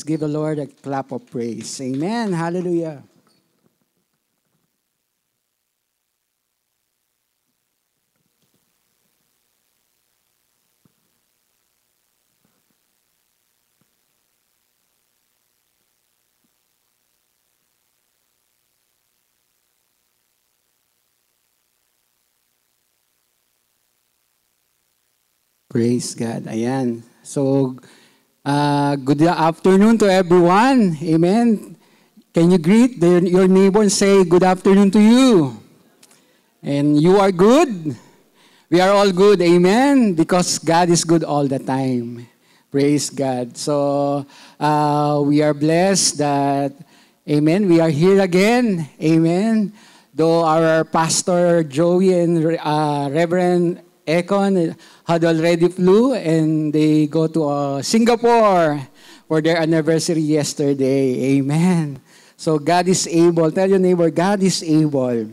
Let's give the Lord a clap of praise. Amen. Hallelujah. Praise God. Ayan. So, good afternoon to everyone. Amen. Can you greet your neighbor and say, good afternoon to you? And you are good? We are all good. Amen. Because God is good all the time. Praise God. So, we are blessed that, amen, we are here again. Amen. Though our Pastor Joey and Reverend Econ had already flew and they go to Singapore for their anniversary yesterday. Amen. So God is able. Tell your neighbor, God is able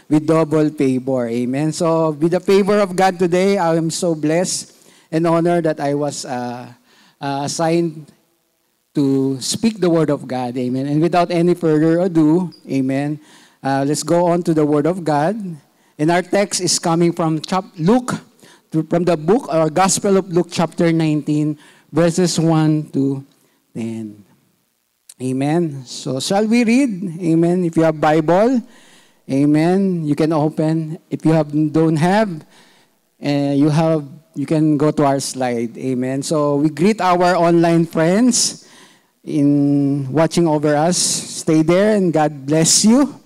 with double favor. Amen. So with the favor of God today, I am so blessed and honored that I was assigned to speak the word of God. Amen. And without any further ado, amen, let's go on to the word of God. And our text is coming from Luke, from the book or Gospel of Luke chapter 19, verses 1 to 10. Amen. So shall we read? Amen. If you have Bible, amen, you can open. If you don't have, you can go to our slide. Amen. So we greet our online friends in watching over us. Stay there and God bless you.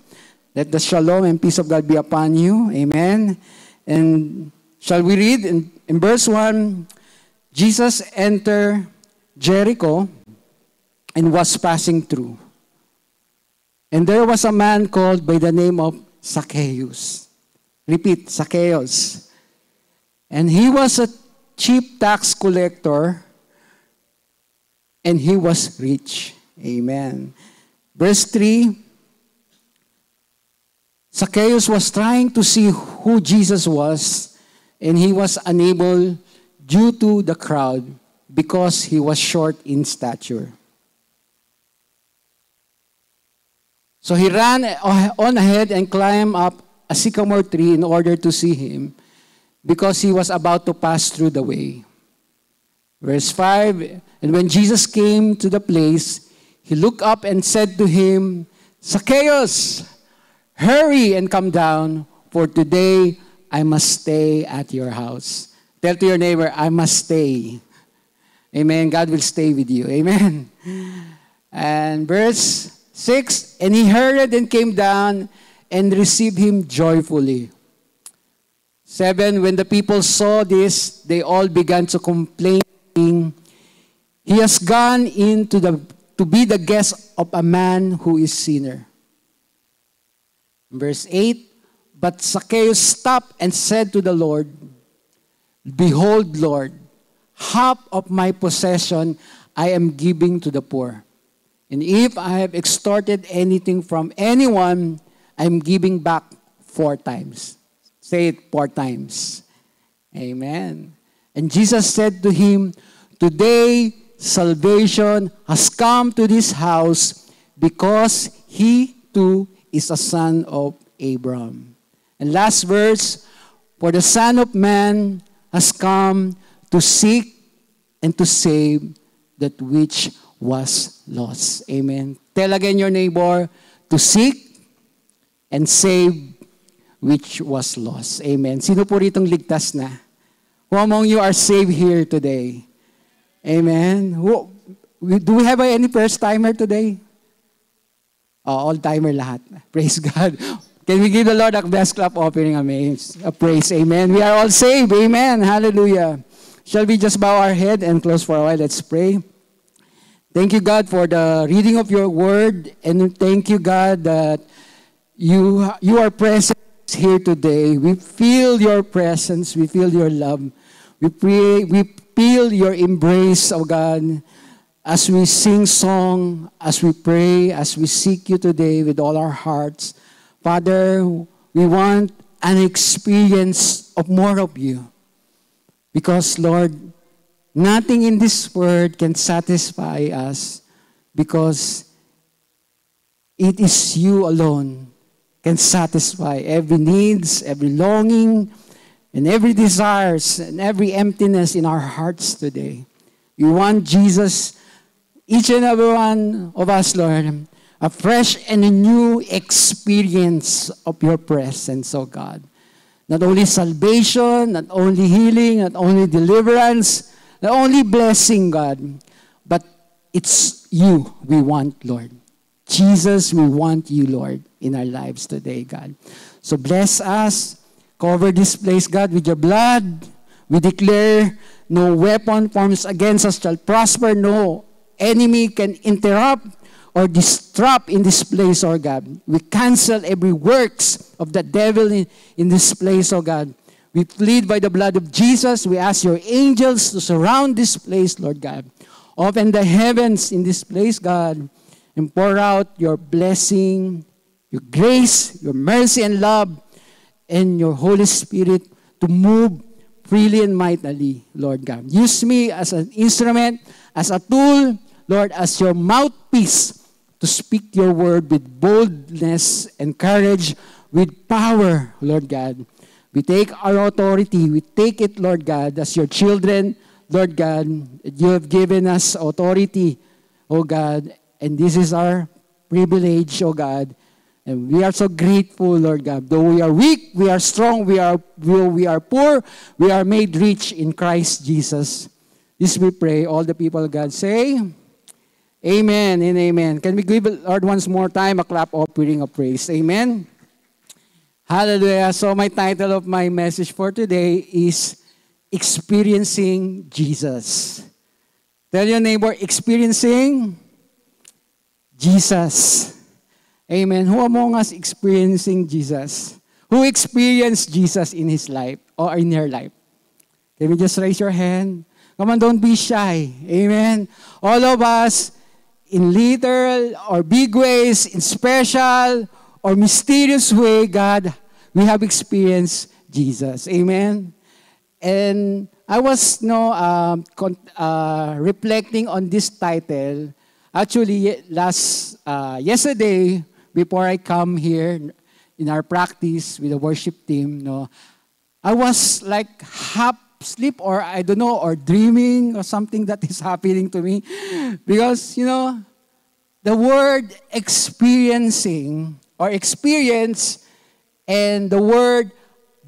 Let the shalom and peace of God be upon you. Amen. And shall we read in verse 1, Jesus entered Jericho and was passing through. And there was a man called by the name of Zacchaeus. Repeat, Zacchaeus. And he was a chief tax collector and he was rich. Amen. Verse 3, Zacchaeus was trying to see who Jesus was, and he was unable due to the crowd because he was short in stature. So he ran on ahead and climbed up a sycamore tree in order to see him because he was about to pass through the way. Verse 5, and when Jesus came to the place, he looked up and said to him, Zacchaeus, hurry and come down, for today I must stay at your house. Tell to your neighbor, I must stay. Amen. God will stay with you. Amen. And verse 6, and he hurried and came down and received him joyfully. 7, when the people saw this, they all began to complain. He has gone in to be the guest of a man who is sinner. Verse 8, but Zacchaeus stopped and said to the Lord, Behold, Lord, half of my possession I am giving to the poor. And if I have extorted anything from anyone, I am giving back 4 times. Say it 4 times. Amen. And Jesus said to him, Today salvation has come to this house because he too is a son of Abraham. And last verse, for the Son of Man has come to seek and to save that which was lost. Amen. Tell again your neighbor, to seek and save which was lost. Amen. Sino po ritong ligtas na? Who among you are saved here today? Amen. Do we have any first-timer today? All-timer lahat. Praise God. Can we give the Lord a best clap offering a praise? Amen. We are all saved. Amen. Hallelujah. Shall we just bow our head and close for a while? Let's pray. Thank you, God, for the reading of your word. And thank you, God, that you are present here today. We feel your presence. We feel your love. We feel your embrace, oh God, as we sing song, as we pray, as we seek you today with all our hearts. Father, we want an experience of more of you. Because, Lord, nothing in this world can satisfy us because it is you alone can satisfy every needs, every longing, and every desires, and every emptiness in our hearts today. We want Jesus, each and every one of us, Lord, a fresh and a new experience of your presence, oh God. Not only salvation, not only healing, not only deliverance, not only blessing, God, but it's you we want, Lord. Jesus, we want you, Lord, in our lives today, God. So bless us. Cover this place, God, with your blood. We declare no weapon formed against us shall prosper. No enemy can interrupt or disrupt in this place, oh God. We cancel every works of the devil in this place, oh God. We plead by the blood of Jesus. We ask your angels to surround this place, Lord God. Open the heavens in this place, God, and pour out your blessing, your grace, your mercy and love, and your Holy Spirit to move freely and mightily, Lord God. Use me as an instrument, as a tool, Lord, as your mouthpiece to speak your word with boldness and courage, with power, Lord God. We take our authority. We take it, Lord God, as your children, Lord God. You have given us authority, oh God, and this is our privilege, oh God. And we are so grateful, Lord God. Though we are weak, we are strong, we are poor, we are made rich in Christ Jesus. This we pray. All the people of God say, amen and amen. Can we give the Lord once more time a clap offering of praise? Amen. Hallelujah. So my title of my message for today is Experiencing Jesus. Tell your neighbor, experiencing Jesus. Amen. Who among us experiencing Jesus? Who experienced Jesus in his life or in her life? Can you just raise your hand? Come on, don't be shy. Amen. All of us, in literal or big ways, in special or mysterious way, God, we have experienced Jesus. Amen. And I was reflecting on this title. Actually, yesterday, before I come here in our practice with the worship team, I was like half asleep or I don't know, or dreaming or something that is happening to me. Because, the word experiencing or experience and the word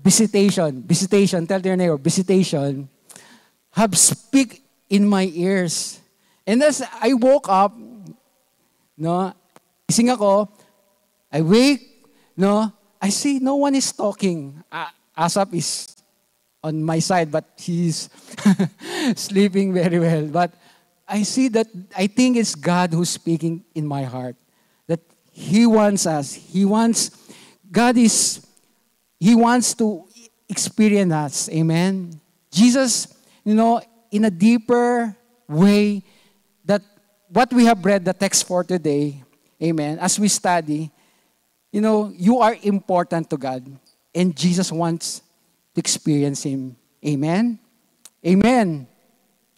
visitation, tell your neighbor, visitation, have speak in my ears. And as I woke up, gising ako, I wake, I see no one is talking. Asap is on my side, but he's sleeping very well. But I see that, I think it's God who's speaking in my heart. That He wants us. He wants to experience us. Amen. Jesus, in a deeper way, that what we have read, the text for today, amen, as we study, you are important to God. And Jesus wants to experience Him. Amen? Amen.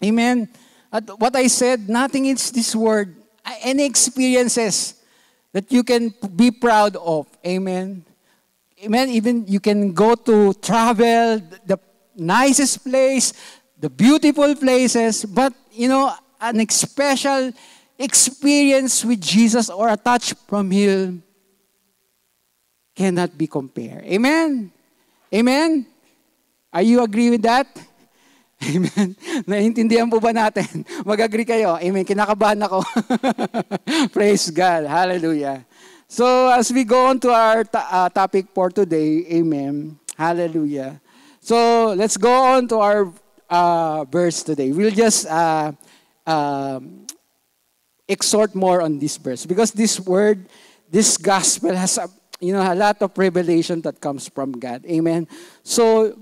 Amen. At what I said, nothing is this word. Any experiences that you can be proud of. Amen. Amen. Even you can go to travel, the nicest place, the beautiful places, but, an special experience with Jesus or a touch from Him cannot be compared. Amen? Amen? Are you agree with that? Amen. Naintindihan po ba natin? Mag-agree kayo? Amen. Kinakabahan ako. Praise God. Hallelujah. So as we go on to our topic for today, amen. Hallelujah. So let's go on to our verse today. We'll just exhort more on this verse because this word, this gospel has a lot of revelation that comes from God. Amen. So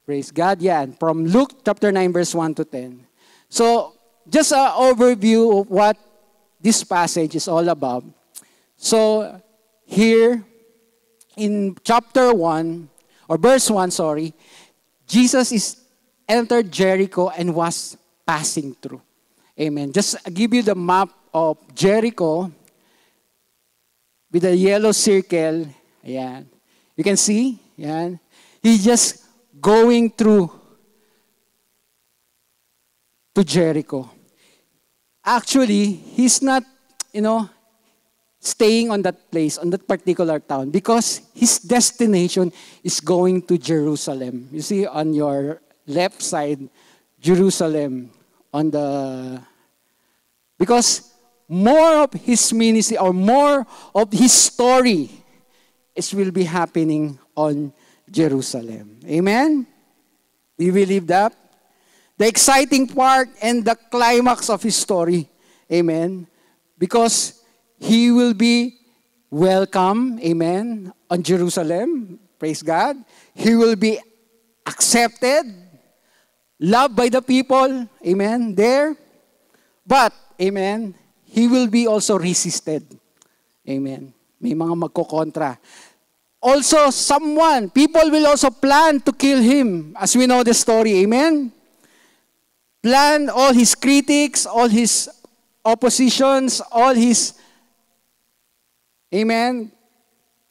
praise God. Yeah, from Luke chapter 9, verse 1 to 10. So, just an overview of what this passage is all about. So, here in chapter 1, or verse 1, Jesus is entered Jericho and was passing through. Amen. Just give you the map of Jericho with a yellow circle. Ayan. You can see? Ayan. He's just going through to Jericho. Actually, he's not, staying on that place, on that particular town, because his destination is going to Jerusalem. You see on your left side, Jerusalem, because more of his ministry or more of his story will be happening on Jerusalem. Amen? Do you believe that? The exciting part and the climax of his story. Amen? Because he will be welcome, amen, on Jerusalem. Praise God. He will be accepted, loved by the people, amen, there. But, amen, he will be also resisted. Amen. May mga magkokontra. Also, people will also plan to kill him, as we know the story, amen. Plan, all his critics, all his oppositions, all his, amen,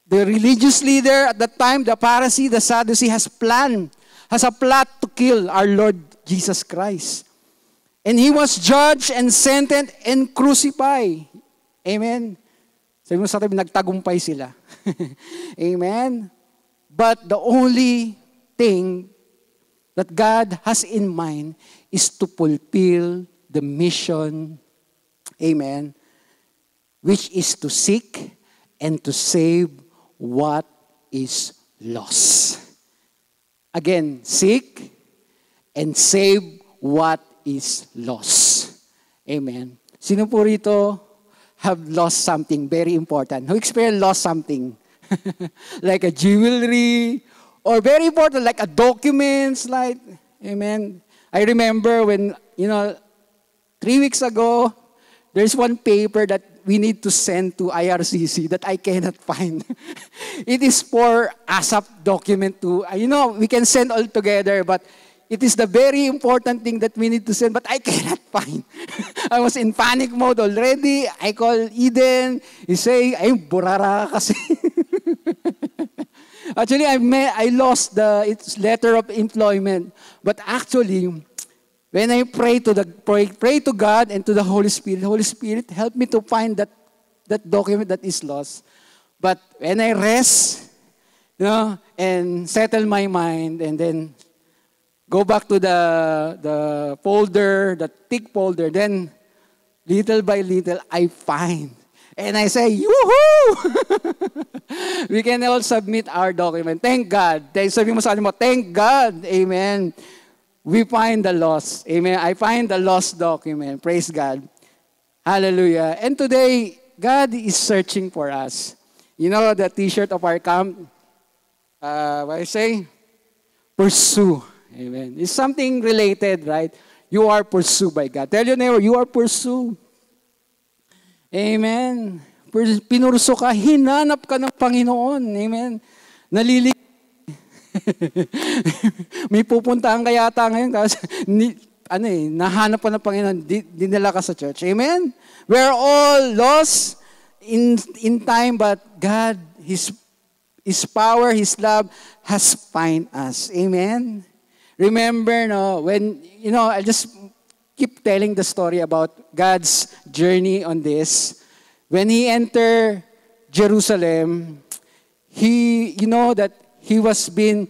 the religious leader at that time, the Pharisee, the Sadducee, has a plot to kill our Lord Jesus Christ. And he was judged and sentenced and crucified. Amen. Sabi mo sa tabi, nagtagumpay sila. Amen. But the only thing that God has in mind is to fulfill the mission, amen, which is to seek and to save what is lost. Again, seek and save what is lost. Amen. Sino po rito have lost something very important? Who experienced lost something? Like a jewelry, or very important, like a documents, like, amen. I remember when, 3 weeks ago, there's one paper that we need to send to IRCC that I cannot find. It is for ASAP document to, we can send all together, but it is the very important thing that we need to send, but I cannot find. I was in panic mode already. I call Eden. He say, ay, burara kasi. Actually, I lost its letter of employment. But actually, when I pray to God and to the Holy Spirit help me to find that document that is lost. But when I rest, and settle my mind, and then go back to the folder, the thick folder, then little by little I find. And I say, yoo-hoo! We can all submit our document. Thank God. Sabi mo sa akin mo, thank God. Amen. We find the lost. Amen. I find the lost document. Praise God. Hallelujah. And today, God is searching for us. You know the t-shirt of our camp? What I say? Pursue. Amen. It's something related, right? You are pursued by God. Tell your neighbor, you are pursued. Amen. Pinurso ka, hinanap ka ng Panginoon. Amen. Nalilig. May pupuntahan ka yata ngayon kasi nahanap ka ng Panginoon, dinala ka sa church. Amen. We're all lost in time, but God, His power, His love has find us. Amen. Remember, when, I just keep telling the story about God's journey on this. When He entered Jerusalem, that He was being,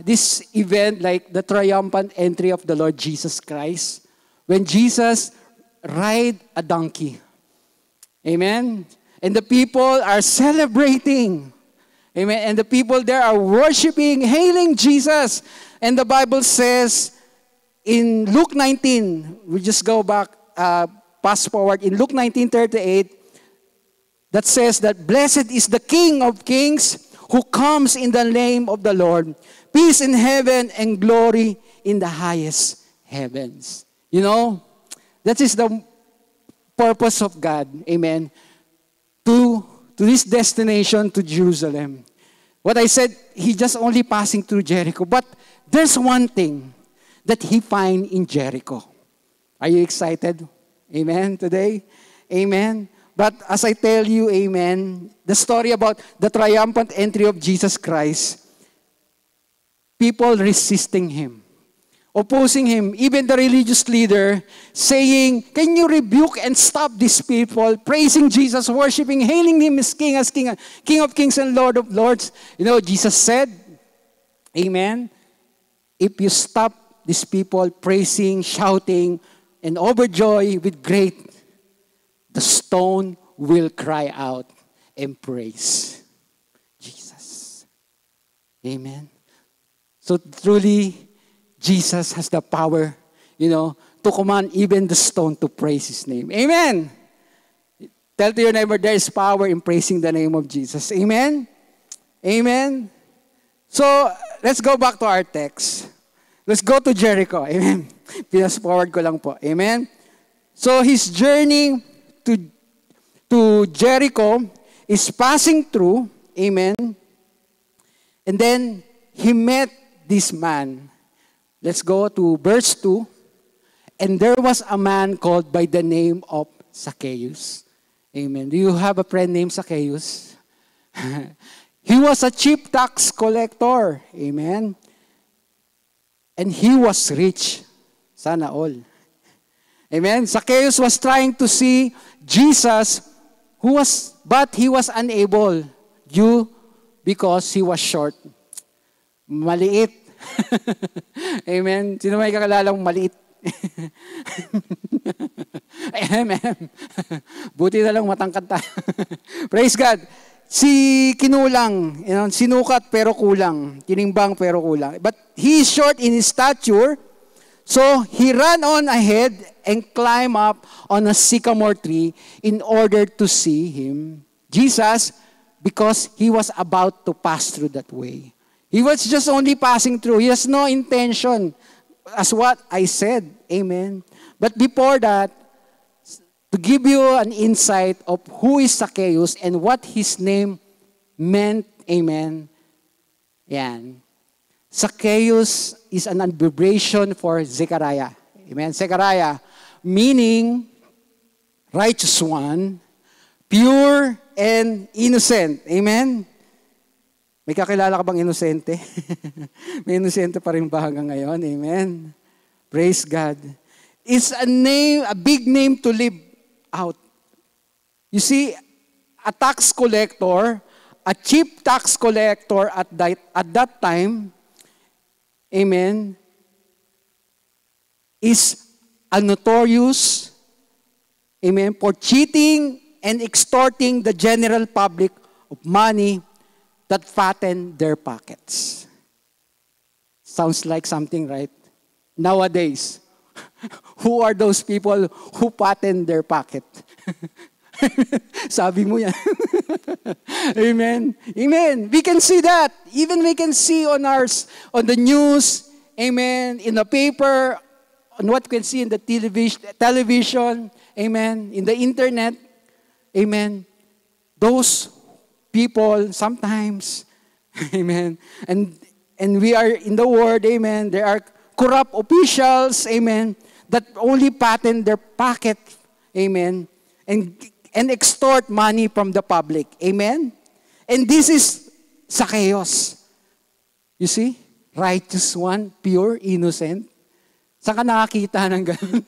this event, like the triumphant entry of the Lord Jesus Christ, when Jesus ride a donkey. Amen? And the people are celebrating. Amen? And the people there are worshiping, hailing Jesus. And the Bible says, in Luke 19, we just go back, fast forward, in Luke 19:38, that says that blessed is the King of Kings who comes in the name of the Lord. Peace in heaven and glory in the highest heavens. That is the purpose of God. Amen. To this destination, to Jerusalem. What I said, He just only passing through Jericho. But there's one thing that He find in Jericho. Are you excited? Amen, today. Amen. But as I tell you, amen, the story about the triumphant entry of Jesus Christ, people resisting Him, opposing Him, even the religious leader saying, can you rebuke and stop these people, praising Jesus, worshiping, hailing Him as King of Kings and Lord of Lords. You know, Jesus said, amen, if you stop these people praising, shouting, and overjoyed with great, the stone will cry out and praise Jesus. Amen. So truly, Jesus has the power, to command even the stone to praise His name. Amen. Tell to your neighbor, there is power in praising the name of Jesus. Amen. Amen. So, let's go back to our text. Let's go to Jericho. Amen. Pinas-forward ko lang po. Amen. So, his journey to Jericho is passing through. Amen. And then, he met this man. Let's go to verse 2. And there was a man called by the name of Zacchaeus. Amen. Do you have a friend named Zacchaeus? He was a chief tax collector. Amen. And he was rich. Sana all. Amen. Zacchaeus was trying to see Jesus, but he was unable because he was short. Maliit. Amen. Sino may kakalalang maliit? Amen. Buti na lang matangkad tayo. Praise God. Si kinulang, sinukat pero kulang. Tinimbang pero kulang. But he is short in his stature, so he ran on ahead and climbed up on a sycamore tree in order to see him, Jesus, because he was about to pass through that way. He was just only passing through. He has no intention, as what I said. Amen. But before that, to give you an insight of who is Zacchaeus and what his name meant, amen, yan. Zacchaeus is an abbreviation for Zechariah. Amen. Zechariah, meaning righteous one, pure and innocent. Amen. May kakilala ka bang inosente? May inosente pa rin ba hanggang ngayon? Amen. Praise God. It's a big name to live out. You see, a tax collector, a chief tax collector at that time, amen, is a notorious, amen, for cheating and extorting the general public of money that fatten their pockets. Sounds like something, right? Nowadays, who are those people who fatten their pocket? Sabi mo yan. Amen. Amen. We can see that. Even we can see on the news, amen, in the paper, on what we can see in the television, amen, in the internet, amen. Those people sometimes, amen, and we are in the world, amen, there are corrupt officials, amen, that only pattern their pocket, amen, and extort money from the public, amen. And this is Zacchaeus. You see? Righteous one, pure, innocent. Saan ka nakakita ng gano'n?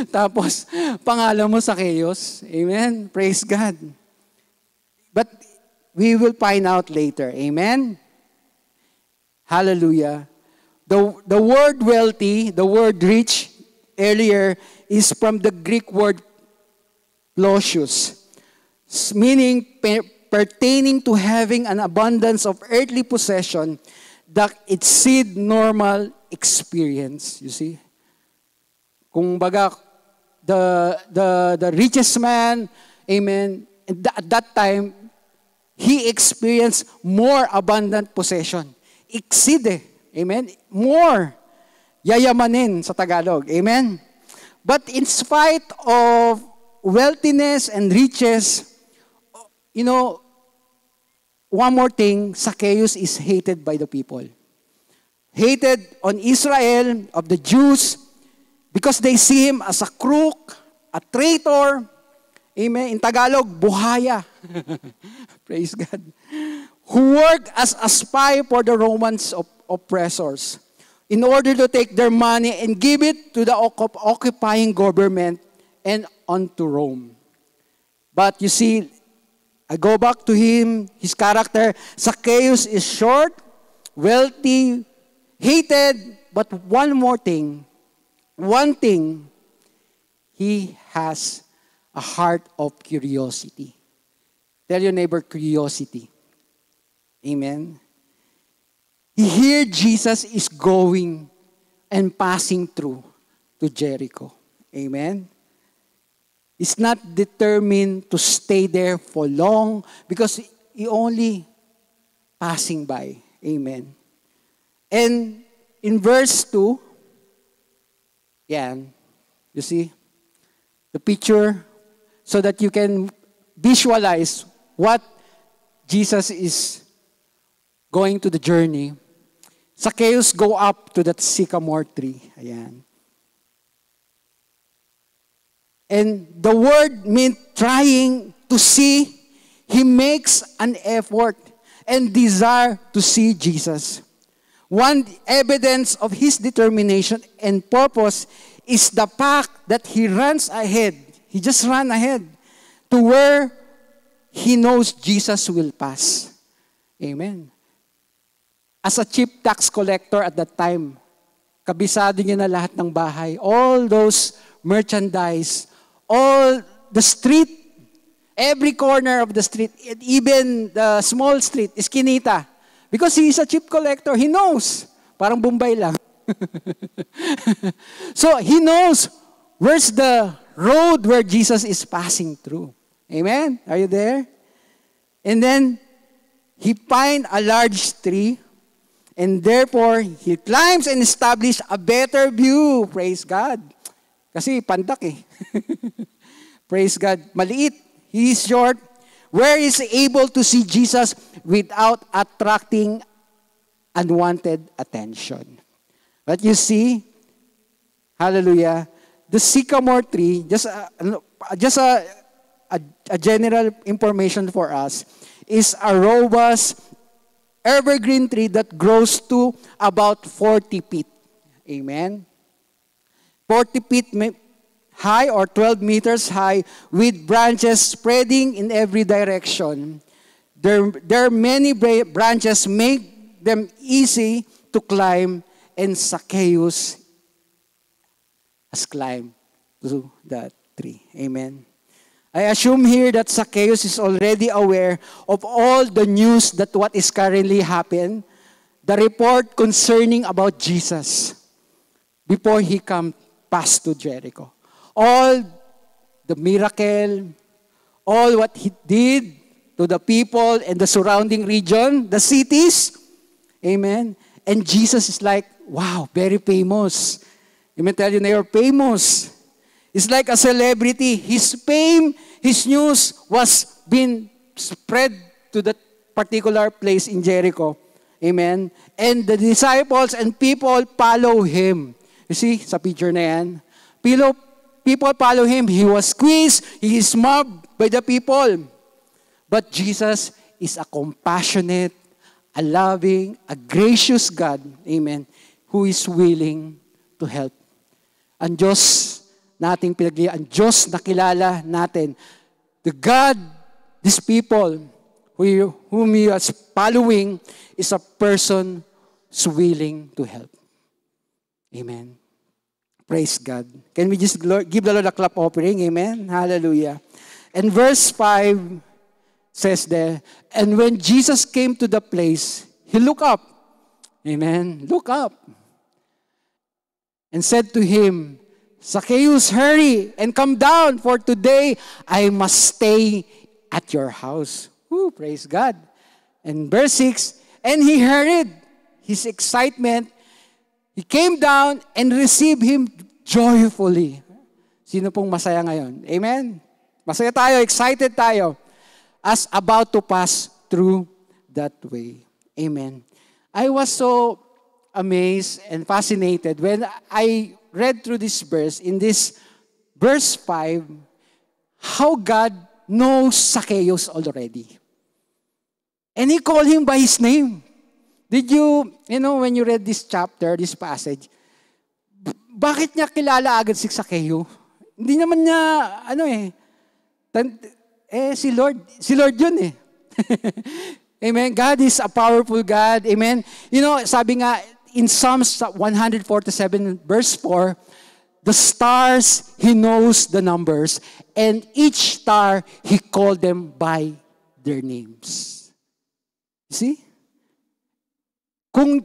Tapos, pangalan mo Zacchaeus. Amen. Praise God. But we will find out later. Amen. Hallelujah. The word wealthy, the word rich, earlier, is from the Greek word plosius, meaning pertaining to having an abundance of earthly possession that exceed normal experience. You see? Kung baga, the richest man, amen, at that time, he experienced more abundant possession. Exceed, amen, more. Yayamanin sa Tagalog, amen. But in spite of wealthiness and riches, you know, one more thing, Zacchaeus is hated by the people. Hated on Israel, of the Jews, Because they see him as a crook, a traitor. Amen. In Tagalog, buhaya. Praise God. Who worked as a spy for the Romans oppressors in order to take their money and give it to the occupying government and unto Rome. But you see, I go back to him, his character. Zacchaeus is short, wealthy, hated, but one thing, he has a heart of curiosity. Tell your neighbor, curiosity. Amen. He heard Jesus is going and passing through to Jericho. Amen. He's not determined to stay there for long because he only passing by. Amen. And in verse 2, you see the picture so that you can visualize what Jesus is going to the journey. Zacchaeus go up to that sycamore tree. Ayan. And the word means trying to see. He makes an effort and desire to see Jesus. One evidence of his determination and purpose is the fact that he runs ahead. He just ran ahead to where he knows Jesus will pass. Amen. As a chief tax collector at that time, kabisado niya na lahat ng bahay, all those merchandise, all the street, every corner of the street, even the small street is kinita. Because he is a chief collector, he knows. Parang Bombay lang. So he knows where's the road where Jesus is passing through. Amen? Are you there? And then, he find a large tree, and therefore, he climbs and establishes a better view. Praise God. Kasi pandak eh. Praise God. Maliit. He is short. Where is able to see Jesus without attracting unwanted attention. But you see, hallelujah, the sycamore tree, just a general information for us, is a robust evergreen tree that grows to about 40 feet. Amen. 40 feet high or 12 meters high with branches spreading in every direction. There are many branches make them easy to climb, and Zacchaeus has climbed to that tree. Amen. I assume here that Zacchaeus is already aware of all the news that what is currently happening, the report concerning about Jesus before he come past to Jericho. All the miracle, all what he did to the people and the surrounding region, the cities. Amen. And Jesus is like, wow, very famous. Let me tell you, they are famous. It's like a celebrity. His fame, his news was being spread to that particular place in Jericho. Amen. And the disciples and people follow him. You see, sa picture na yan. People follow him. He was squeezed. He is mobbed by the people. But Jesus is a compassionate, a loving, a gracious God. Amen. Who is willing to help. Ang Diyos nating pinagli, ang Diyos na kilala natin. The God, these people whom He is following is a person who's willing to help. Amen. Praise God. Can we just give the Lord a clap offering? Amen. Hallelujah. And verse 5 says there, and when Jesus came to the place, He looked up. Amen. Look up. And said to him, Zacchaeus, hurry and come down, for today I must stay at your house. Woo, praise God. And verse 6, and he hurried his excitement. He came down and received him joyfully. Sino pong masaya ngayon? Amen? Masaya tayo, excited tayo, as about to pass through that way. Amen. I was so amazed and fascinated when I read through this verse, in this verse 5, how God knows Zacchaeus already. And He called him by his name. Did you when you read this chapter, this passage, bakit niya kilala agad si Zacchaeus? Hindi naman niya, si Lord yun eh. Amen. God is a powerful God. Amen. Sabi nga, in Psalms 147 verse 4, the stars, He knows the numbers, and each star, He called them by their names. You see? Kung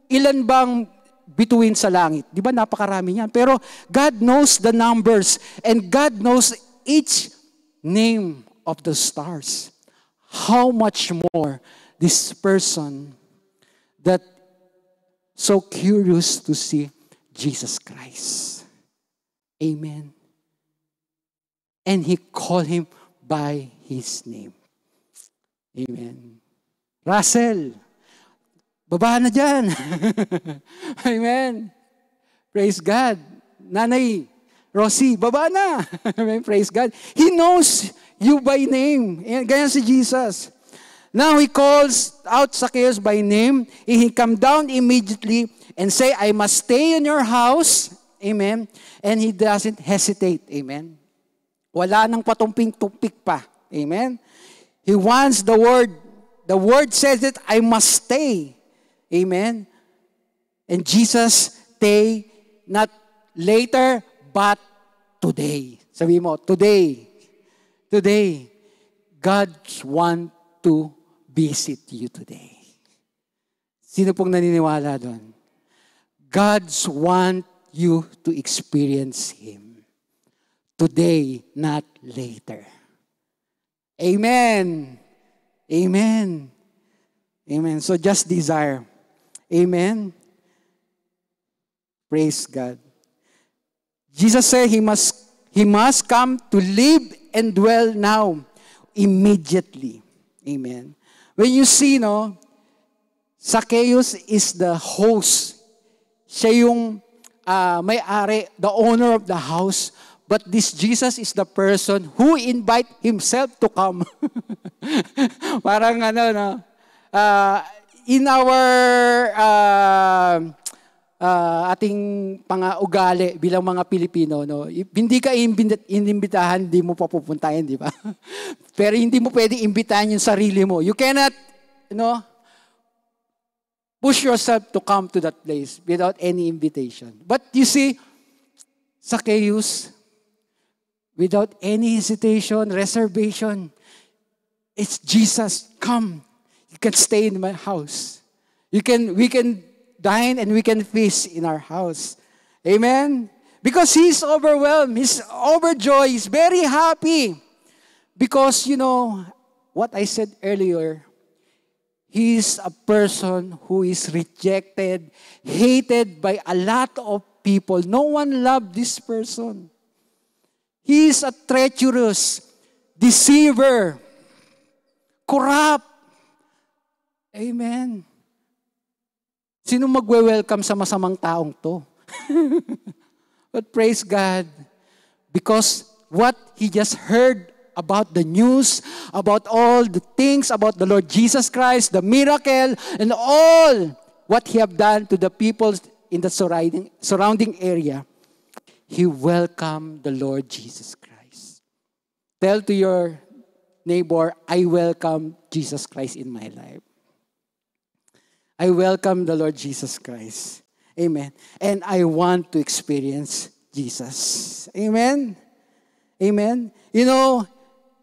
ilan bang bituin sa langit, di ba napakarami niyan? Pero God knows the numbers, and God knows each name of the stars. How much more this person that so curious to see Jesus Christ. Amen. And He called him by his name. Amen. Russell, baba na dyan. Amen. Praise God. Nanay Rosie, baba na. Amen. Praise God. He knows you by name. Ganyan si Jesus. Now He calls out Zacchaeus by name. He come down immediately and say, I must stay in your house. Amen. And he doesn't hesitate. Amen. Wala nang patumping-tumpik pa. Amen. He wants the word. The word says that I must stay. Amen. And Jesus stay not later, but today. Sabi mo, today. Today. God wants to visit you today. Sino pong naniniwala doon? God wants you to experience Him. Today, not later. Amen. Amen. Amen. So just desire. Amen. Praise God. Jesus said He must come to live and dwell now, immediately. Amen. When you see, Zacchaeus is the host. Siya yung may-ari, the owner of the house. But this Jesus is the person who invite himself to come. Parang in our ating pang-ugali bilang mga Pilipino, hindi ka inimbitahan, hindi mo papupuntahin, di ba? Pero hindi mo pwedeng imbitahan yung sarili mo. You cannot, push yourself to come to that place without any invitation. But you see, Zacchaeus, without any hesitation, reservation, it's Jesus. Come. You can stay in my house. We can dine and we can feast in our house. Amen? Because He's overwhelmed. He's overjoyed. He's very happy. Because, what I said earlier, He is a person who is rejected, hated by a lot of people. No one loved this person. He is a treacherous, deceiver, corrupt. Amen. Sino magwe-welcome sa masamang taong to? But praise God, because what he just heard about the news, about all the things about the Lord Jesus Christ, the miracle, and all what He have done to the people in the surrounding area, he welcomed the Lord Jesus Christ. Tell to your neighbor, I welcome Jesus Christ in my life. I welcome the Lord Jesus Christ. Amen. And I want to experience Jesus. Amen. Amen.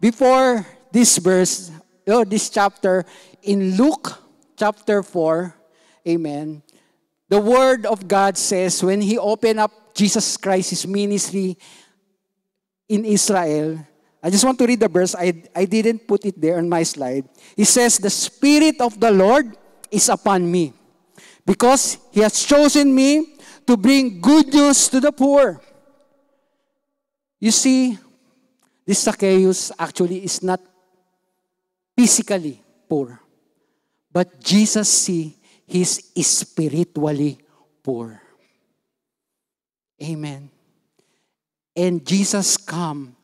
Before this verse, this chapter, in Luke chapter 4, amen, the Word of God says when He opened up Jesus Christ's ministry in Israel, I just want to read the verse. I didn't put it there on my slide. It says, the Spirit of the Lord is upon me, because He has chosen me to bring good news to the poor. You see, this Zacchaeus actually is not physically poor. But Jesus see he's spiritually poor. Amen. And Jesus come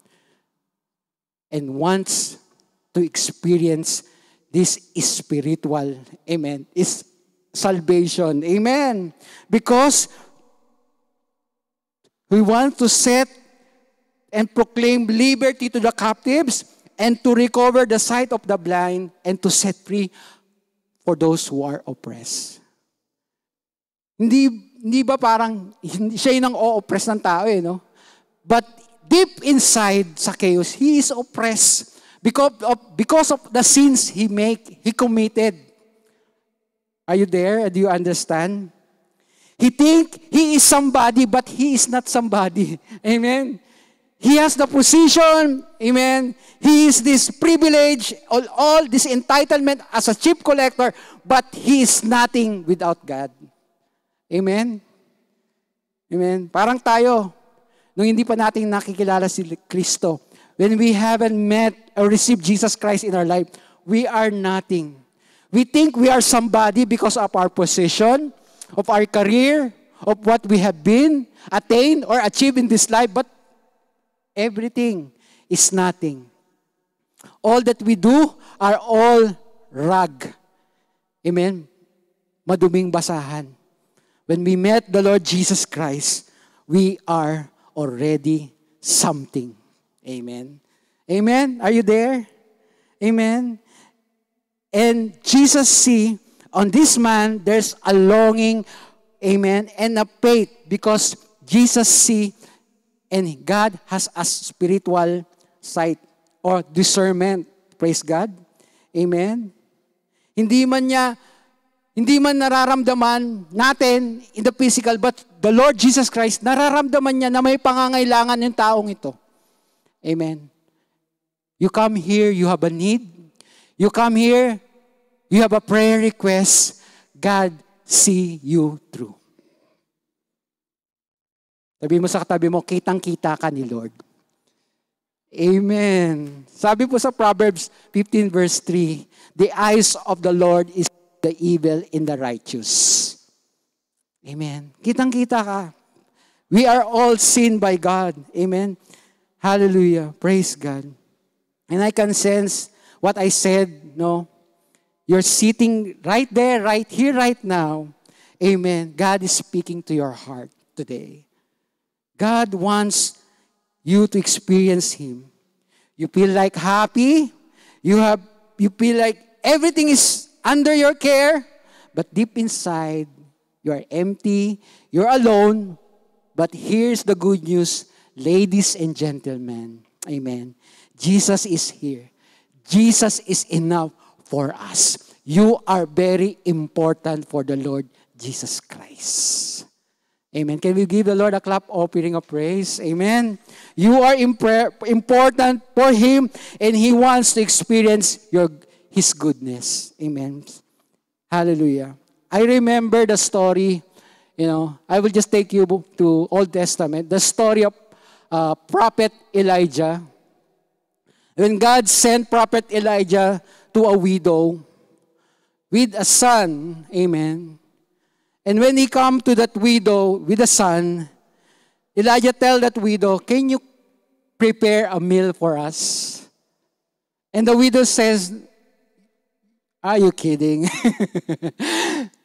and wants to experience this spiritual, amen, is salvation. Amen. Because we want to set and proclaim liberty to the captives and to recover the sight of the blind and to set free for those who are oppressed. Hindi ba parang siya yung nang-o-oppress ng tao no? But deep inside Zacchaeus, he is oppressed because of the sins he committed. Are you there? Do you understand? He think he is somebody, but he is not somebody. Amen. He has the position. Amen. He is this privilege, all this entitlement as a chief collector, but he is nothing without God. Amen. Amen. Parang tayo, nung hindi pa natin nakikilala si Kristo, when we haven't met or received Jesus Christ in our life, we are nothing. We think we are somebody because of our position, of our career, of what we have been, attained, or achieved in this life, but everything is nothing. All that we do are all rag. Amen? Maduming basahan. When we met the Lord Jesus Christ, we are already something. Amen? Amen? Are you there? Amen? And Jesus see, on this man, there's a longing, amen, and a faith because Jesus see and God has a spiritual sight or discernment. Praise God. Amen. Hindi man nararamdaman natin in the physical, but the Lord Jesus Christ, nararamdaman niya na may pangangailangan ng taong ito. Amen. You come here, you have a need. You come here, you have a prayer request. God see you through. Sabi mo sa katabi mo, kitang-kita ka ni Lord. Amen. Sabi po sa Proverbs 15 verse 3, the eyes of the Lord is the evil in the righteous. Amen. Kitang-kita ka. We are all seen by God. Amen. Hallelujah. Praise God. And I can sense what I said, no? You're sitting right there, right here, right now. Amen. God is speaking to your heart today. God wants you to experience Him. You feel like happy. You feel like everything is under your care. But deep inside, you are empty. You're alone. But here's the good news, ladies and gentlemen. Amen. Jesus is here. Jesus is enough for us. You are very important for the Lord Jesus Christ. Amen. Can we give the Lord a clap offering of praise? Amen. You are important for Him and He wants to experience His goodness. Amen. Hallelujah. I remember the story, I will just take you to Old Testament, the story of Prophet Elijah. When God sent Prophet Elijah to a widow with a son, amen. And when he come to that widow with a son, Elijah tell that widow, can you prepare a meal for us? And the widow says, are you kidding?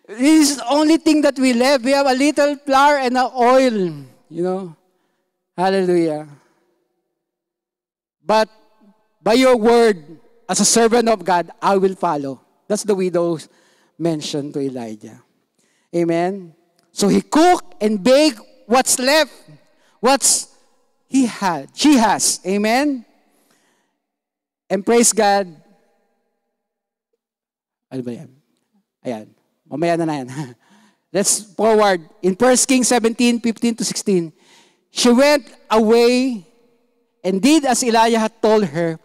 This is the only thing that we left. We have a little flour and oil, Hallelujah. But by your word, as a servant of God, I will follow. That's the widow mentioned to Elijah. Amen. So he cooked and baked what's left. She has. Amen. And praise God. Ano ba yan? Ayan. Mamaya na yan. Let's forward. In 1 Kings 17:15-16, she went away and did as Elijah had told her.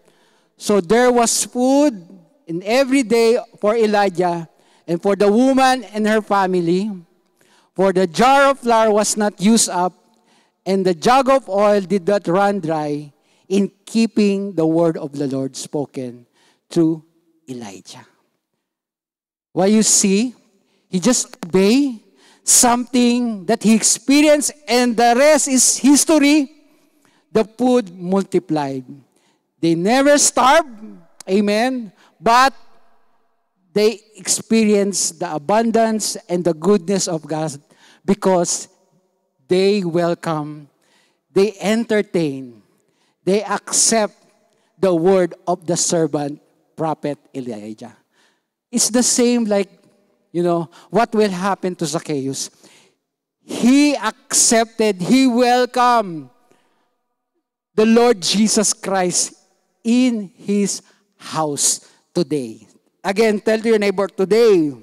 So there was food in every day for Elijah and for the woman and her family. For the jar of flour was not used up, and the jug of oil did not run dry, in keeping the word of the Lord spoken through Elijah. What you see, he just obeyed something that he experienced, and the rest is history. The food multiplied. They never starved, amen, but they experienced the abundance and the goodness of God because they welcome, they entertain, they accept the word of the servant, prophet Elijah. It's the same like, what will happen to Zacchaeus? He accepted, he welcomed the Lord Jesus Christ in his house today. Again, tell your neighbor, today,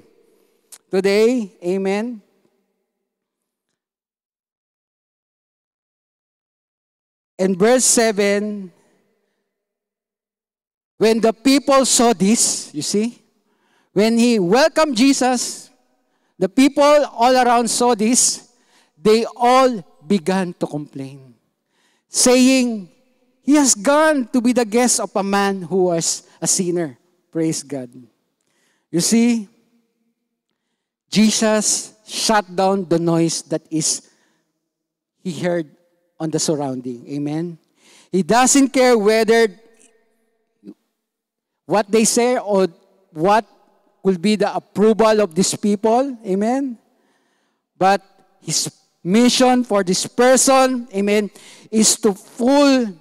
amen. In verse 7, when the people saw this, you see, when he welcomed Jesus, the people all around saw this, they all began to complain, saying, he has gone to be the guest of a man who was a sinner. Praise God. You see, Jesus shut down the noise that he heard on the surrounding. Amen. He doesn't care whether what they say or what will be the approval of these people. Amen. But his mission for this person, amen, is to fulfill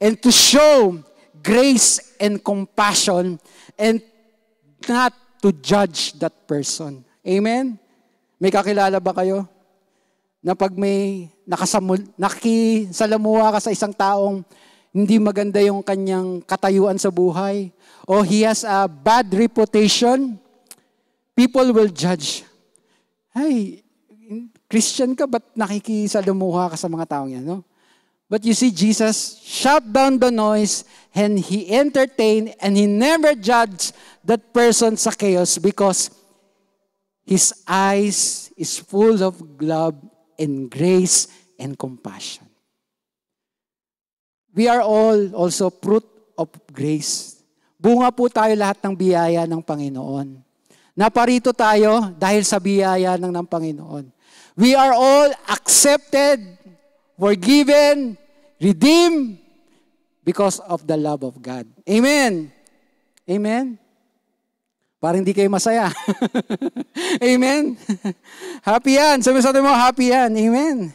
and to show grace and compassion and not to judge that person. Amen? May kakilala ba kayo? Na pag may nakisalamuha ka sa isang taong hindi maganda yung kanyang katayuan sa buhay, or he has a bad reputation, people will judge. Ay, Christian ka, ba't nakikisalamuha ka sa mga taong yan? No? But you see, Jesus shut down the noise and he entertained and he never judged that person sa chaos because his eyes is full of love and grace and compassion. We are all also fruit of grace. Bunga po tayo lahat ng biyaya ng Panginoon. Naparito tayo dahil sa biyaya ng Panginoon. We are all accepted, forgiven, redeemed because of the love of God. Amen. Amen. Parang hindi kayo masaya. Amen. Happy yan. Sabi mo, happy yan. Amen.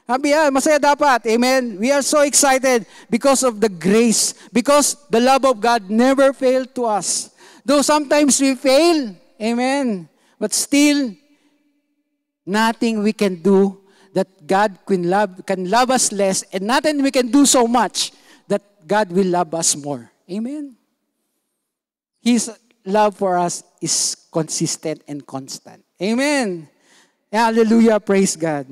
Happy yan. Masaya dapat. Amen. We are so excited because of the grace. Because the love of God never failed to us. Though sometimes we fail. Amen. But still, nothing we can do that God can love us less, and nothing we can do so much that God will love us more. Amen. His love for us is consistent and constant. Amen. Hallelujah. Praise God.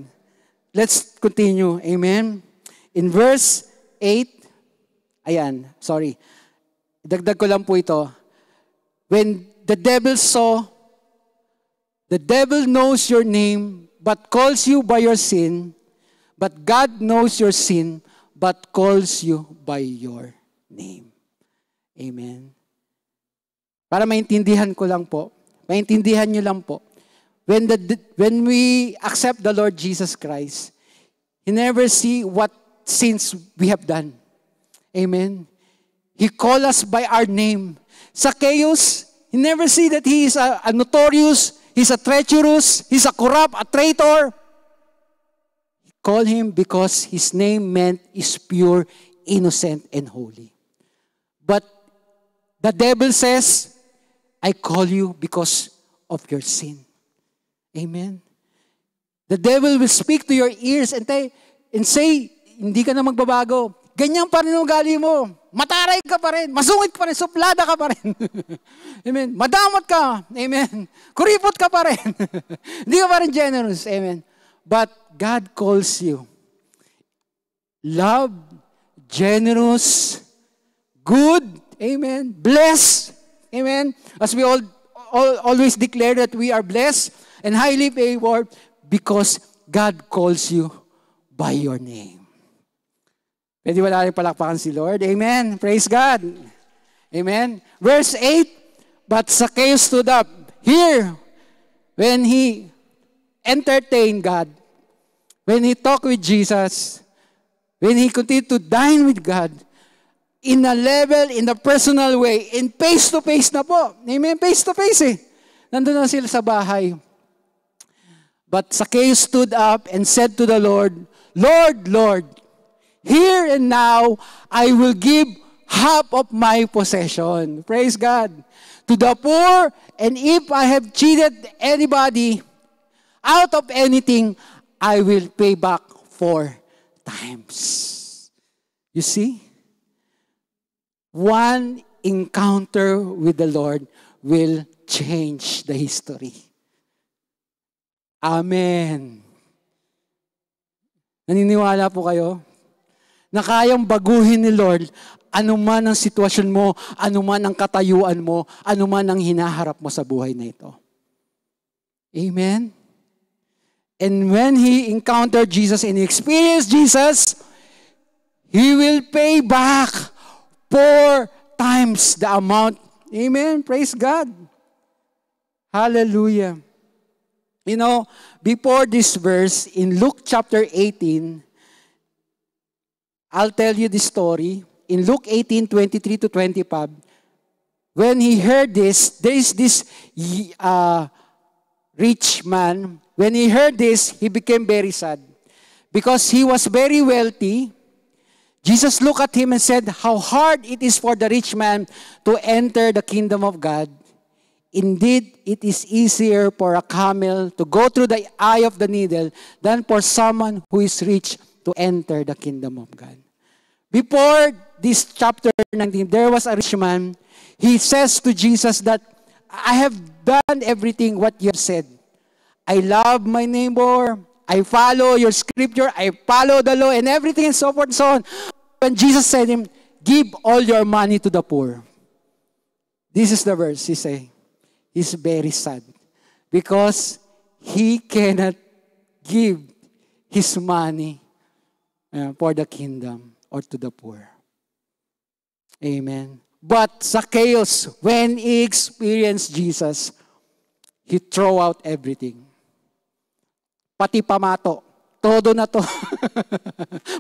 Let's continue. Amen. In verse 8, dagdag ko lang po ito. When the devil knows your name, but calls you by your sin, but God knows your sin, but calls you by your name. Amen. Para maintindihan ko lang po, maintindihan nyo lang po, when we accept the Lord Jesus Christ, He never see what sins we have done. Amen. He call us by our name. Zacchaeus, He never see that he is a notorious, he's a treacherous, he's a corrupt, a traitor. He called him because his name meant is pure, innocent, and holy. But the devil says, I call you because of your sin. Amen. The devil will speak to your ears and say, hindi ka na magbabago. Ganyan pa rin ang ugali mo. Mataray ka pa rin. Masungit ka pa rin. Suplada ka pa rin. Amen. Madamot ka. Amen. Kuripot ka pa rin. Hindi ka pa rin generous. Amen. But God calls you love, generous, good. Amen. Blessed. Amen. As we always declare that we are blessed and highly favored because God calls you by your name. Pwede wala rin palakpakan si Lord. Amen. Praise God. Amen. Verse 8, but Zacchaeus stood up. Here, when he entertained God, when he talked with Jesus, when he continued to dine with God, in a level, in a personal way, in face-to-face na po. Amen? Face-to-face eh. Nandun na sila sa bahay. But Zacchaeus stood up and said to the Lord, Lord, Lord, here and now I will give half of my possession. Praise God. To the poor, and if I have cheated anybody out of anything, I will pay back 4 times. You see? One encounter with the Lord will change the history. Amen. Naniniwala po kayo? Na kayang baguhin ni Lord anuman ang sitwasyon mo, anuman ang katayuan mo, anuman ang hinaharap mo sa buhay na ito. Amen? And when he encountered Jesus and he experienced Jesus, he will pay back 4 times the amount. Amen? Praise God. Hallelujah. You know, before this verse, in Luke chapter 18, I'll tell you this story. In Luke 18:23 to 25, when he heard this, there is this rich man. When he heard this, he became very sad. Because he was very wealthy, Jesus looked at him and said, how hard it is for the rich man to enter the kingdom of God. Indeed, it is easier for a camel to go through the eye of the needle than for someone who is rich to enter the kingdom of God. Before this chapter 19, there was a rich man. He says to Jesus that, I have done everything what you have said. I love my neighbor. I follow your scripture. I follow the law and everything and so forth and so on. When Jesus said to him, give all your money to the poor. This is the verse he say. He's very sad because he cannot give his money for the kingdom or to the poor. Amen. But Zacchaeus, when he experienced Jesus, he throw out everything. Pati pamato. Todo na to.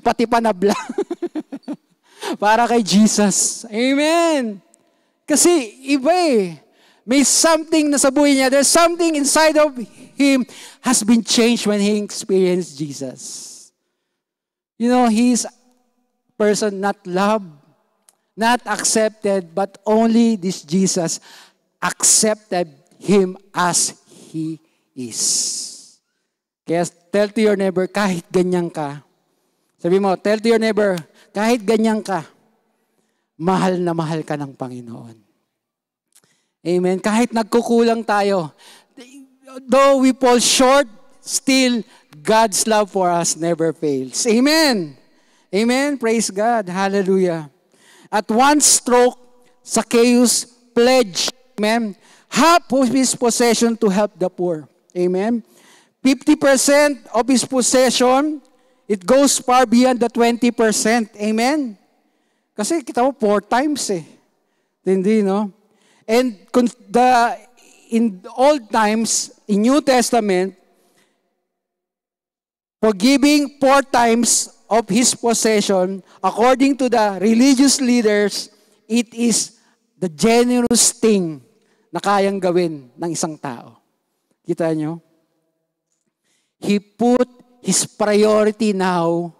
Pati panabla. Para kay Jesus. Amen. Kasi iba eh. May something na sa buhay niya. There's something inside of him has been changed when he experienced Jesus. You know, he's a person not loved, not accepted, but only this Jesus accepted him as he is. Kaya tell to your neighbor, kahit ganyan ka. Sabi mo, tell to your neighbor, kahit ganyan ka, mahal na mahal ka ng Panginoon. Amen. Kahit nagkukulang tayo, though we fall short, still God's love for us never fails. Amen. Amen. Praise God. Hallelujah. At one stroke, Zacchaeus pledged, amen, half of his possession to help the poor. Amen. 50% of his possession, it goes far beyond the 20%. Amen. Kasi kita mo 4 times eh. Hindi, no? And in old times, in New Testament, for giving 4 times of his possession, according to the religious leaders, it is the generous thing na kayang gawin ng isang tao. Kita nyo? He put his priority now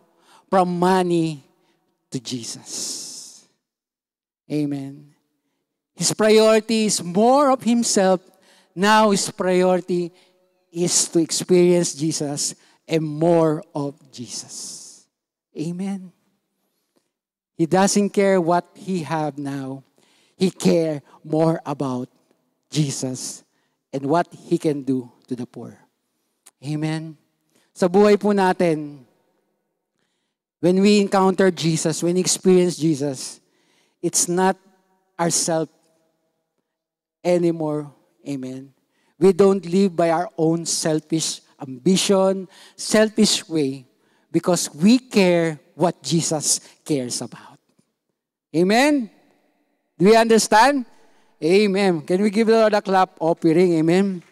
from money to Jesus. Amen. His priority is more of himself. Now his priority is to experience Jesus and more of Jesus. Amen. He doesn't care what he have now. He cares more about Jesus and what he can do to the poor. Amen. Sa buhay po natin, when we encounter Jesus, when we experience Jesus, it's not ourselves anymore. Amen. We don't live by our own selfish ambition, selfish way, because we care what Jesus cares about. Amen? Do we understand? Amen. Can we give the Lord a clap offering? Amen.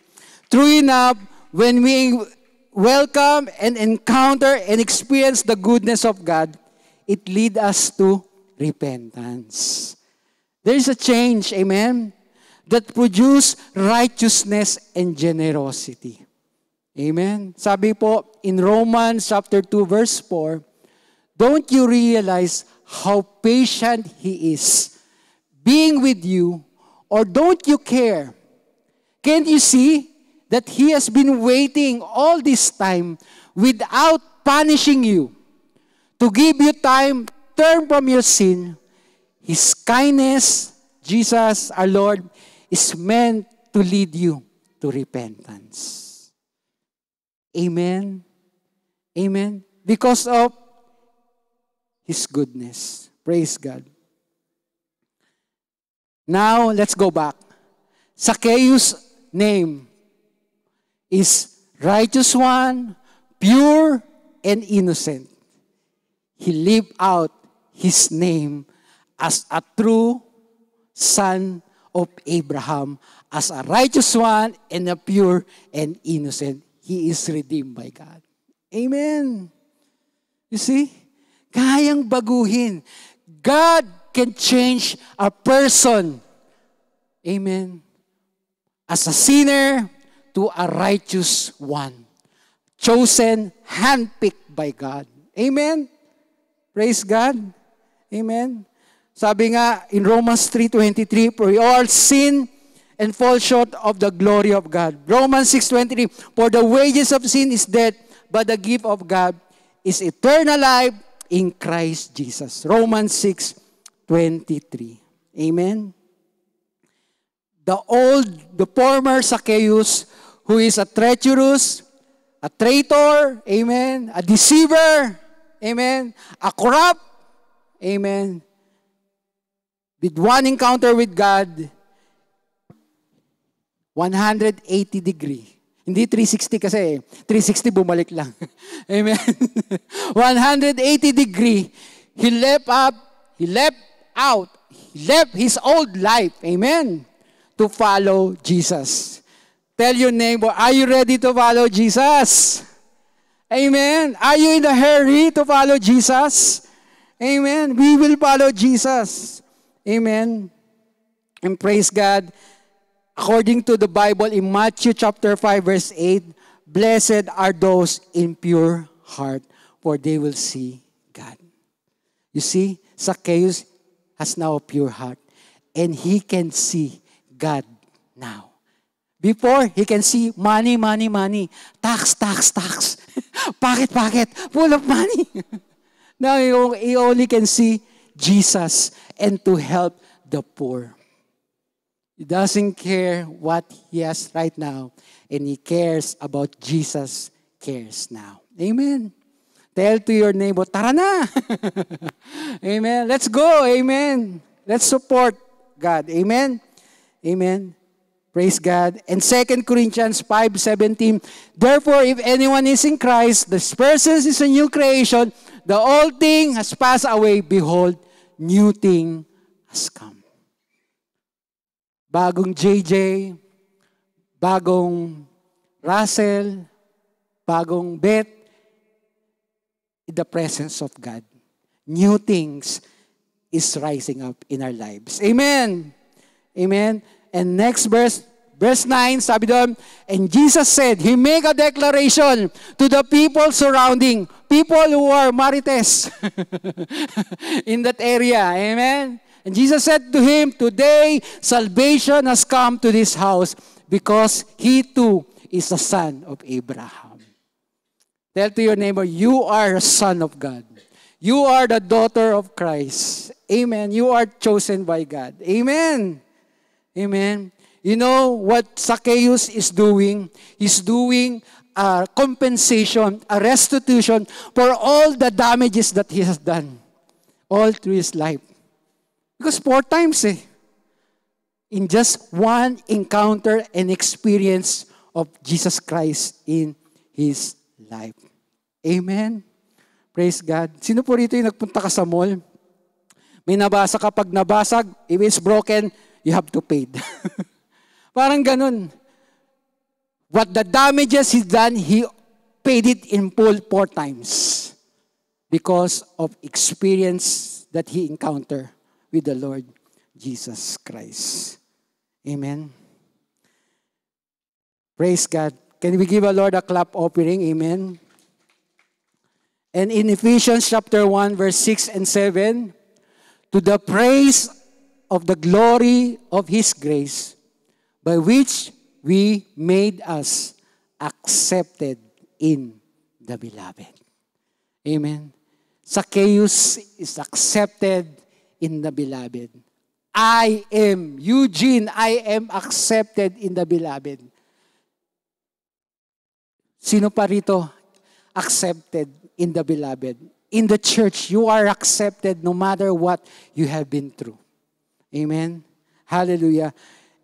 True enough, when we welcome and encounter and experience the goodness of God, it leads us to repentance. There is a change, amen, that produce righteousness and generosity. Amen. Sabi po in Romans chapter 2 verse 4, don't you realize how patient He is being with you, or don't you care? Can't you see that He has been waiting all this time without punishing you to give you time to turn from your sin? His kindness, Jesus our Lord, is meant to lead you to repentance. Amen. Amen. Because of His goodness. Praise God. Now, let's go back. Zacchaeus' name is righteous one, pure, and innocent. He lived out his name as a true son of Abraham, as a righteous one and a pure and innocent. He is redeemed by God. Amen. You see? Kayang baguhin. God can change a person. Amen. As a sinner to a righteous one. Chosen, handpicked by God. Amen. Praise God. Amen. Sabi nga in Romans 3:23, for we all sin and fall short of the glory of God. Romans 6:23, for the wages of sin is death, but the gift of God is eternal life in Christ Jesus. Romans 6:23. Amen. The former Zacchaeus, who is a treacherous, a traitor, amen, a deceiver, amen, a corrupt, amen, with one encounter with God, 180 degree. Hindi 360 kasi 360 bumalik lang. Amen. 180 degree. He left his old life. Amen. To follow Jesus. Tell your neighbor, are you ready to follow Jesus? Amen. Are you in a hurry to follow Jesus? Amen. We will follow Jesus. Amen. And praise God. According to the Bible in Matthew chapter 5 verse 8, blessed are those in pure heart, for they will see God. You see, Zacchaeus has now a pure heart, and he can see God now. Before, he can see money, money, money. Tax, tax, tax. Pocket, full of money. Now, he only can see Jesus and to help the poor. He doesn't care what he has right now, and he cares about Jesus cares now. Amen. Tell to your neighbor, tara na. Amen. Let's go. Amen. Let's support God. Amen. Amen. Praise God. And 2 Corinthians 5:17, therefore, if anyone is in Christ, this person is a new creation. The old thing has passed away. Behold, new thing has come. Bagong JJ, bagong Russell, bagong Beth, in the presence of God. New things is rising up in our lives. Amen. Amen. And next verse 9, sabi doon, and Jesus said, He made a declaration to the people surrounding, people who are marites in that area. Amen. And Jesus said to him, today salvation has come to this house because he too is a son of Abraham. Tell to your neighbor, you are a son of God. You are the daughter of Christ. Amen. You are chosen by God. Amen. Amen. You know what Zacchaeus is doing? He's doing a compensation, a restitution for all the damages that he has done all through his life. Because 4 times in just one encounter and experience of Jesus Christ in his life. Amen. Praise God. Sino po rito yung nagpunta ka sa mall? May nabasa ka, pag nabasag, if it's broken, you have to pay. Parang ganun. What the damages he done, he paid it in full 4 times because of experience that he encountered with the Lord Jesus Christ. Amen. Praise God. Can we give our Lord a clap offering? Amen. And in Ephesians chapter 1, verse 6 and 7, to the praise of the glory of His grace, by which we made us accepted in the beloved. Amen. Zacchaeus is accepted in the beloved. I am, Eugene, I am accepted in the beloved. Sino pa rito accepted in the beloved? In the church, you are accepted no matter what you have been through. Amen. Hallelujah.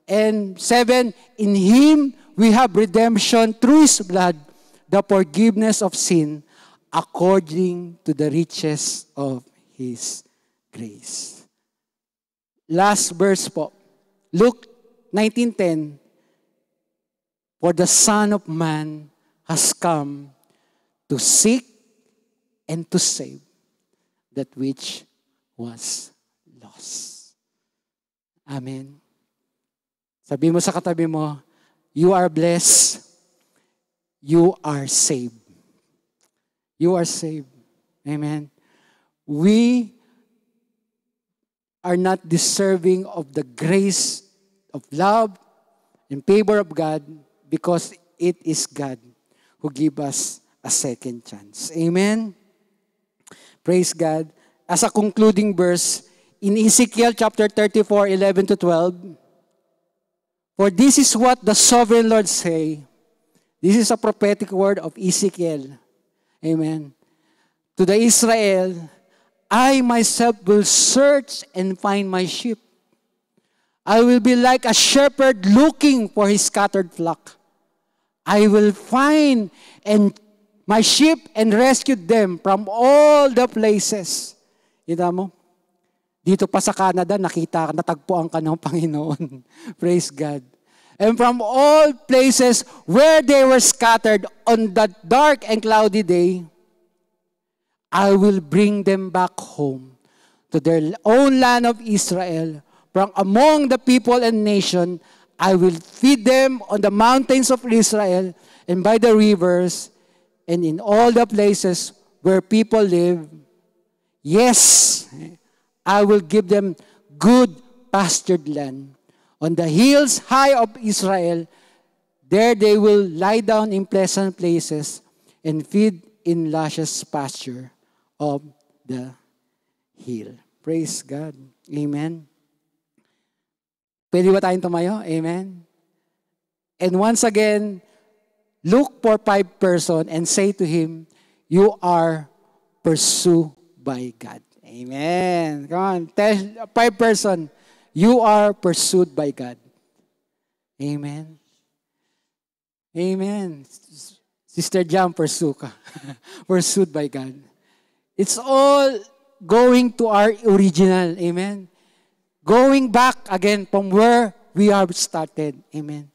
And 7, in Him we have redemption through His blood, the forgiveness of sin, according to the riches of His grace. Last verse po. Luke 19:10. For the Son of Man has come to seek and to save that which was lost. Amen. Sabi mo sa katabi mo, you are blessed. You are saved. You are saved. Amen. We are not deserving of the grace of love and favor of God because it is God who give us a second chance. Amen. Praise God. As a concluding verse, in Ezekiel chapter 34, 11 to 12, for this is what the sovereign Lord say. This is a prophetic word of Ezekiel. Amen. To the Israel, I myself will search and find my sheep. I will be like a shepherd looking for his scattered flock. I will find my sheep and rescue them from all the places. Kita mo? Dito pa sa Canada, natagpuan ka ng Panginoon. Praise God. And from all places where they were scattered on that dark and cloudy day, I will bring them back home to their own land of Israel. From among the people and nation, I will feed them on the mountains of Israel and by the rivers and in all the places where people live. Yes, I will give them good pastured land. On the hills high of Israel, there they will lie down in pleasant places and feed in luscious pasture of the hill. Praise God. Amen. Pwede ba tayong tumayo? Amen. And once again, look for 5 person and say to him, you are pursued by God. Amen. Come on. Tell 5 person, you are pursued by God. Amen. Amen. Sister Jam, pursue ka. Pursued by God. It's all going to our original. Amen. Going back again from where we have started. Amen.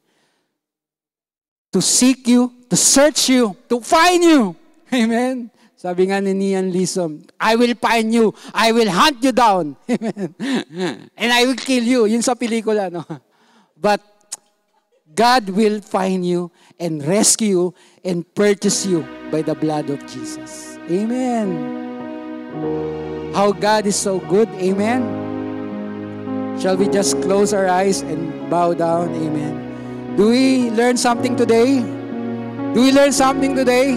To seek you, to search you, to find you. Amen. Sabi nga ni Nian Lisom, I will find you, I will hunt you down. Amen. And I will kill you. Yun sa pelikula, no? But God will find you and rescue you and purchase you by the blood of Jesus. Amen. How God is so good. Amen. Shall we just close our eyes and bow down? Amen. Do we learn something today? Do we learn something today?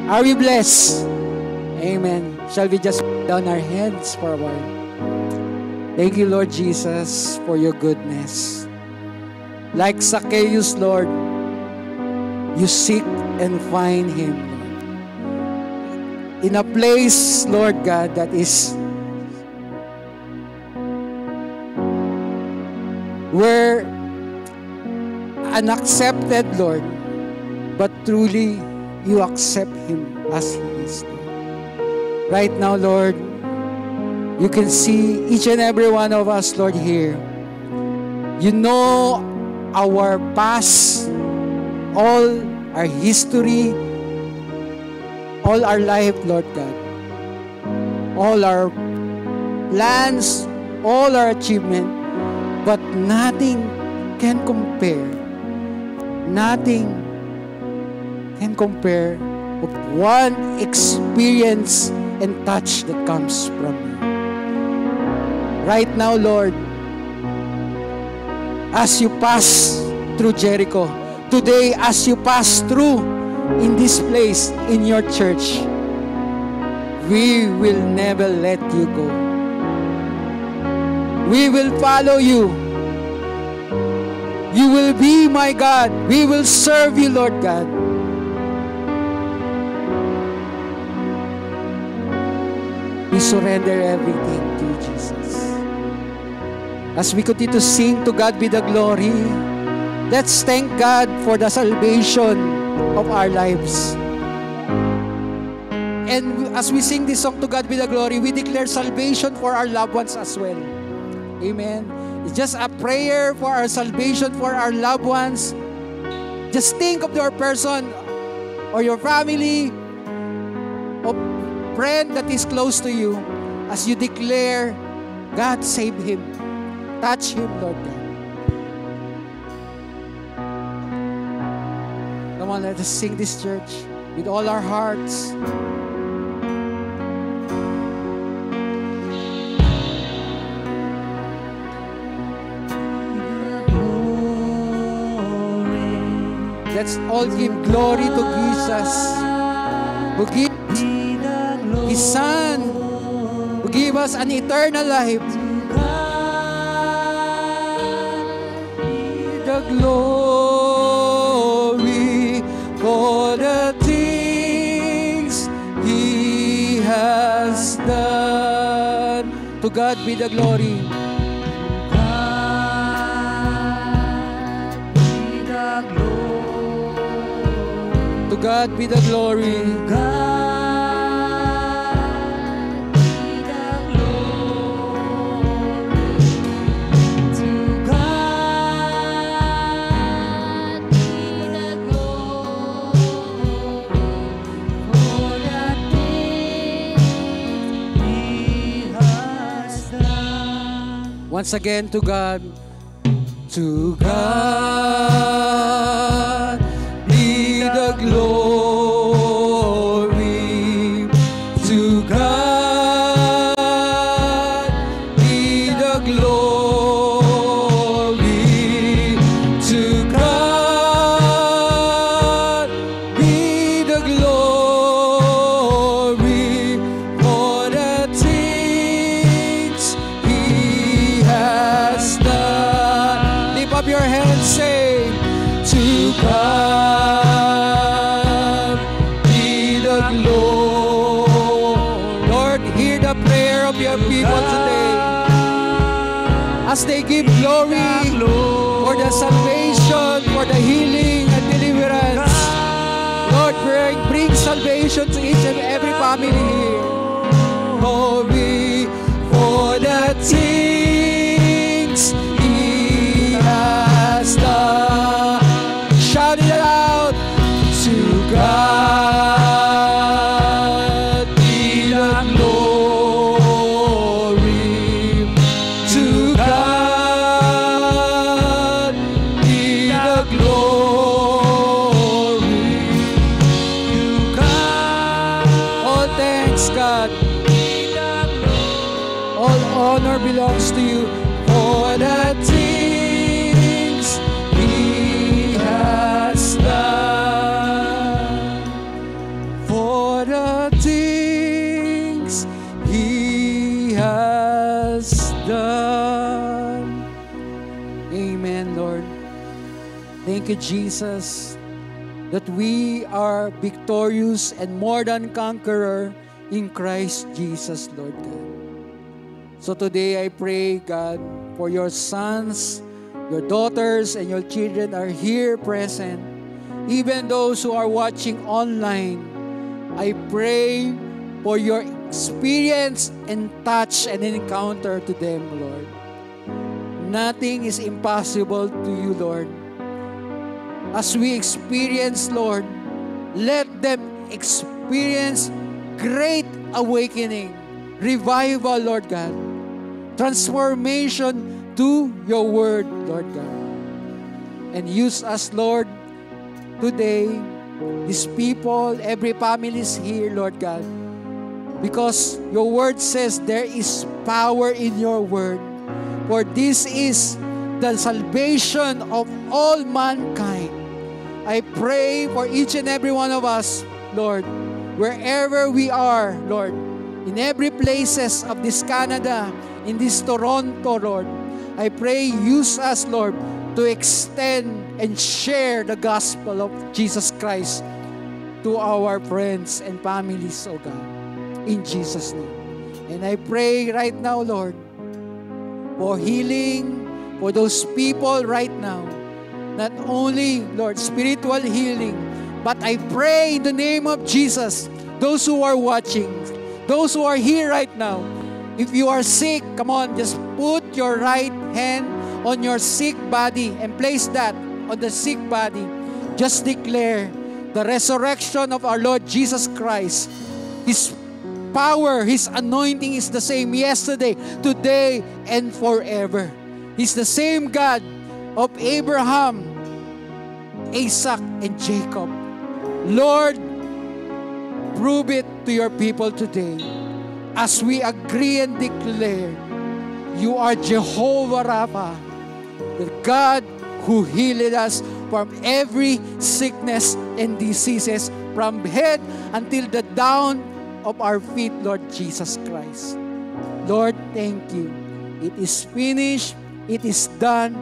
Are we blessed? Amen. Shall we just put down our heads for a while? Thank you, Lord Jesus, for your goodness. Like Zacchaeus, Lord, you seek and find him, Lord. In a place, Lord God, that is where unaccepted, Lord, but truly you accept him as he is, Lord. Right now, Lord, you can see each and every one of us, Lord, here. You know our past, all our history, all our life, Lord God, all our plans, all our achievement, but nothing can compare. Nothing can compare of one experience and touch that comes from you. Right now, Lord, as you pass through Jericho, today as you pass through in this place, in your church, we will never let you go. We will follow you. You will be my God. We will serve you, Lord God. We surrender everything to you, Jesus. As we continue to sing, to God be the glory, let's thank God for the salvation of our lives. And as we sing this song, to God be the glory, we declare salvation for our loved ones as well. Amen. It's just a prayer for our salvation for our loved ones. Just think of your person or your family or friend that is close to you as you declare, God save him. Touch him, Lord God. Come on, let us sing this church with all our hearts. Let's all give glory to Jesus, who gives His Son, who give us an eternal life. The glory for the things He has done. To God be the glory. To God be the glory. Once again, to God. To God be the glory. To God be the glory. To God be the glory for the things He has done. Lift up your hands, say, to God be the glory. Lord, hear the prayer of your people today as they give glory for the salvation, for the healing and deliverance. Lord, bring salvation to each and every family here. Glory for the things He has done. Shout it out. To God be the glory. To God be the glory. To God. All thanks, God. All honor belongs to you for the things He has done. For the things He has done. Amen, Lord. Thank you, Jesus, that we are victorious and more than conqueror in Christ Jesus, Lord God. So today I pray, God, for your sons, your daughters, and your children are here present. Even those who are watching online, I pray for your experience and touch and encounter to them, Lord. Nothing is impossible to you, Lord. as we experience, Lord, let them experience great awakening, revival, Lord God, transformation to your word, Lord God. And use us, Lord, today, these people, every family is here, Lord God, because your word says there is power in your word. For this is the salvation of all mankind. I pray for each and every one of us, Lord, wherever we are, Lord, in every places of this Canada, in this Toronto, Lord, I pray use us, Lord, to extend and share the gospel of Jesus Christ to our friends and families, oh God, in Jesus' name. And I pray right now, Lord, for healing for those people right now. Not only, Lord, spiritual healing, but I pray in the name of Jesus, those who are watching, those who are here right now, if you are sick, come on, just put your right hand on your sick body and place that on the sick body. Just declare the resurrection of our Lord Jesus Christ. His power, His anointing is the same yesterday, today, and forever. He's the same God of Abraham, Isaac, and Jacob. Lord, prove it to your people today as we agree and declare you are Jehovah Rapha, the God who healed us from every sickness and diseases, from head until the down of our feet, Lord Jesus Christ. Lord, thank you. It is finished. It is done,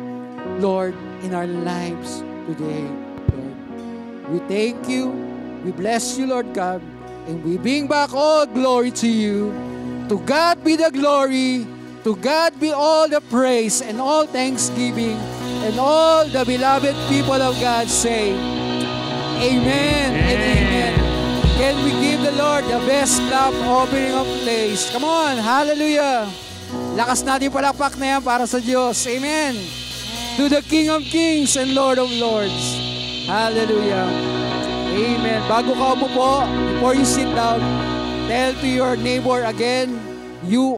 Lord, in our lives today, Lord. We thank you. We bless you, Lord God. And we bring back all glory to you. To God be the glory. To God be all the praise and all thanksgiving. And all the beloved people of God say, Amen and Amen. Can we give the Lord the best clap opening of praise? Come on, hallelujah. Lakas natin palakpak na yan para sa Diyos. Amen. To the King of Kings and Lord of Lords. Hallelujah. Amen. Bago ka umupo, before you sit down, tell to your neighbor again, you